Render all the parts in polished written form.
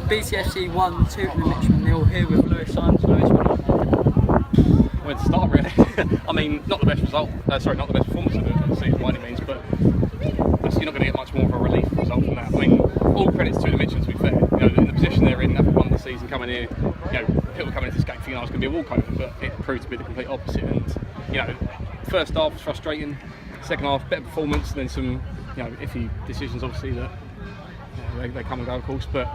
BCFC 1-2 in the Mitcham 0 here with Lewis Symes. Lewis, what do you think? Where to start, really? I mean, not the best result. Sorry, not the best performance of the season by any means, but you're not going to get much more of a relief result from that. I mean, all credits to the Mitcham, to be fair. You know, in the position they're in, having won the season, coming here, you know, people coming into this game thinking, oh, it's going to be a walkover, but it proved to be the complete opposite. And you know, first half was frustrating, second half better performance, and then some, you know, iffy decisions, obviously that they come and go, of course. But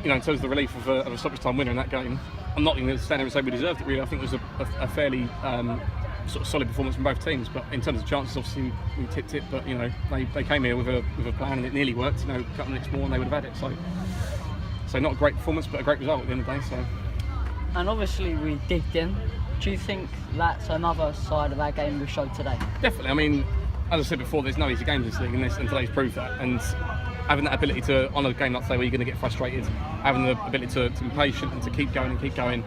you know, in terms of the relief of a stoppage time winner in that game, I'm not going to stand there and say we deserved it. Really, I think it was a fairly sort of solid performance from both teams. But in terms of chances, obviously we tipped it. But you know, they came here with a plan and it nearly worked. You know, a couple of minutes more and they would have had it. So not a great performance, but a great result at the end of the day. So. And obviously we digged in. Do you think that's another side of our game we showed today? Definitely. I mean, as I said before, there's no easy games in this league, and today's proved that. And having that ability to, on a game like today where you're going to get frustrated, having the ability to be patient and to keep going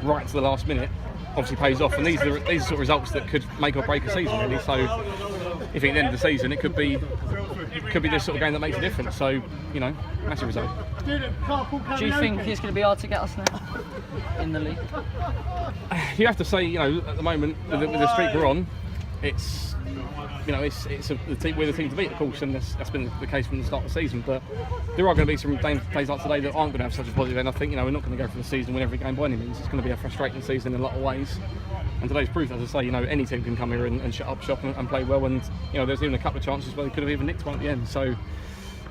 right to the last minute, obviously pays off. And these are the sort of results that could make or break a season, really. So if at the end of the season it could be this sort of game that makes a difference. So, you know, massive result. Do you think it's going to be hard to get us now in the league? You have to say, you know, at the moment with the streak we're on, it's, you know, we're the team to beat, of course, and that's been the case from the start of the season. But there are going to be some days like today that aren't going to have such a positive end. I think, you know, we're not going to go for the season win every game by any means. It's going to be a frustrating season in a lot of ways. And today's proof, as I say, you know, any team can come here and shut up shop and play well. And you know, there's even a couple of chances where they could have even nicked one at the end. So,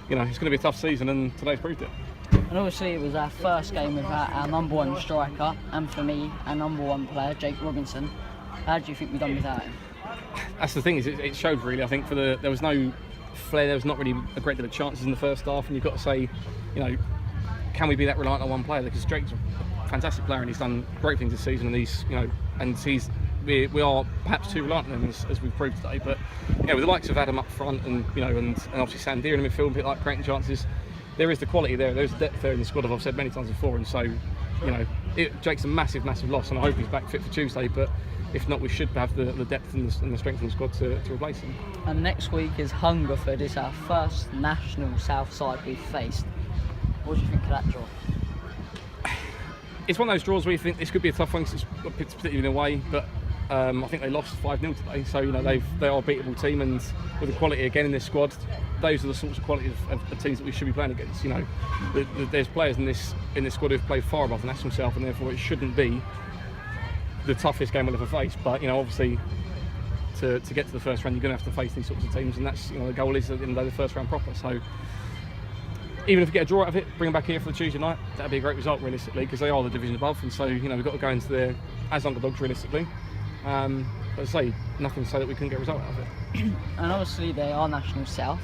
you know, it's going to be a tough season, and today's proved it. And obviously it was our first game without our number one striker, and for me, our number one player, Jake Robinson. How do you think we've done without him? That's the thing, is it showed really. I think there was no flair, there was not really a great deal of chances in the first half, and you've got to say, you know, can we be that reliant on one player? Because Jake's a fantastic player and he's done great things this season, and he's, you know, and we are perhaps too reliant on him as we've proved today. But you know, with the likes of Adam up front, and you know, and obviously Sandir in the midfield, a bit like creating chances, there is the quality there, there's depth there in the squad, I've said many times before. And so, you know, Jake's a massive loss, and I hope he's back fit for Tuesday. But if not, we should have the depth and the strength in the squad to replace him. And next week is Hungerford. It's our first national South side we've faced. What do you think of that draw? It's one of those draws where you think this could be a tough one, particularly in a way, but I think they lost 5-0 today. So, you know, they are a beatable team, and with the quality again in this squad, those are the sorts of quality of teams that we should be playing against. You know, there's players in this squad who've played far above the national South, and therefore it shouldn't be the toughest game we'll ever face. But you know, obviously, to get to the first round, you're going to have to face these sorts of teams, and that's, you know, the goal is at the end of the day, the first round proper. So even if we get a draw out of it, bring them back here for the Tuesday night, that'd be a great result realistically, because they are the division above, and so, you know, we've got to go into there as underdogs realistically. But as I say, nothing to say that we couldn't get a result out of it. And obviously they are national South.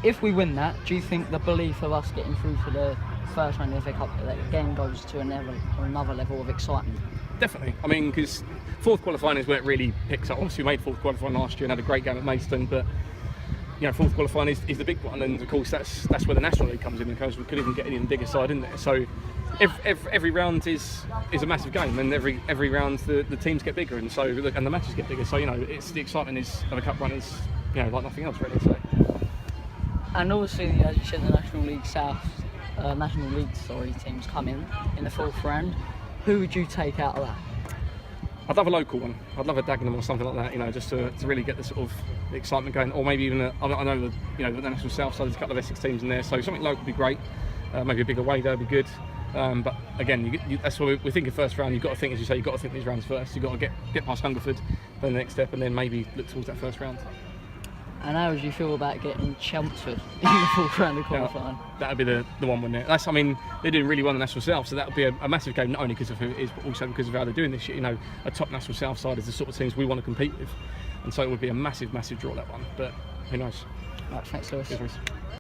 If we win that, do you think the belief of us getting through to the first round of the FA Cup again goes to another level of excitement? Definitely. I mean, because fourth qualifying is where it really picks up. Obviously, we made fourth qualifying last year and had a great game at Maidstone, but you know, fourth qualifying is the big one, and of course that's where the National League comes in, because we could even get an even bigger side in there. So every round is a massive game, and every round the teams get bigger, and the matches get bigger. So, you know, it's the excitement of a cup run is, you know, like nothing else really. So. And obviously, as you said, the National League teams come in the fourth round. Who would you take out of that? I'd love a local one. I'd love a Dagenham or something like that, you know, just to really get the sort of excitement going, or maybe even I know that, you know, the National South side, there's a couple of Essex teams in there, so something local would be great. Maybe a big away day would be good. But again, that's what we're thinking first round. You've got to think, as you say, you've got to think these rounds first. You've got to get past Hungerford, then the next step, and then maybe look towards that first round. And how would you feel about getting Chelmsford in the fourth round of qualifying? Yeah, that would be the one, wouldn't it? I mean, they didn't really won the National South, so that would be a massive game, not only because of who it is, but also because of how they're doing this year. You know, a top National South side is the sort of teams we want to compete with, and so it would be a massive draw, that one. But who knows? Right, thanks, Lewis. Cheers, Reece.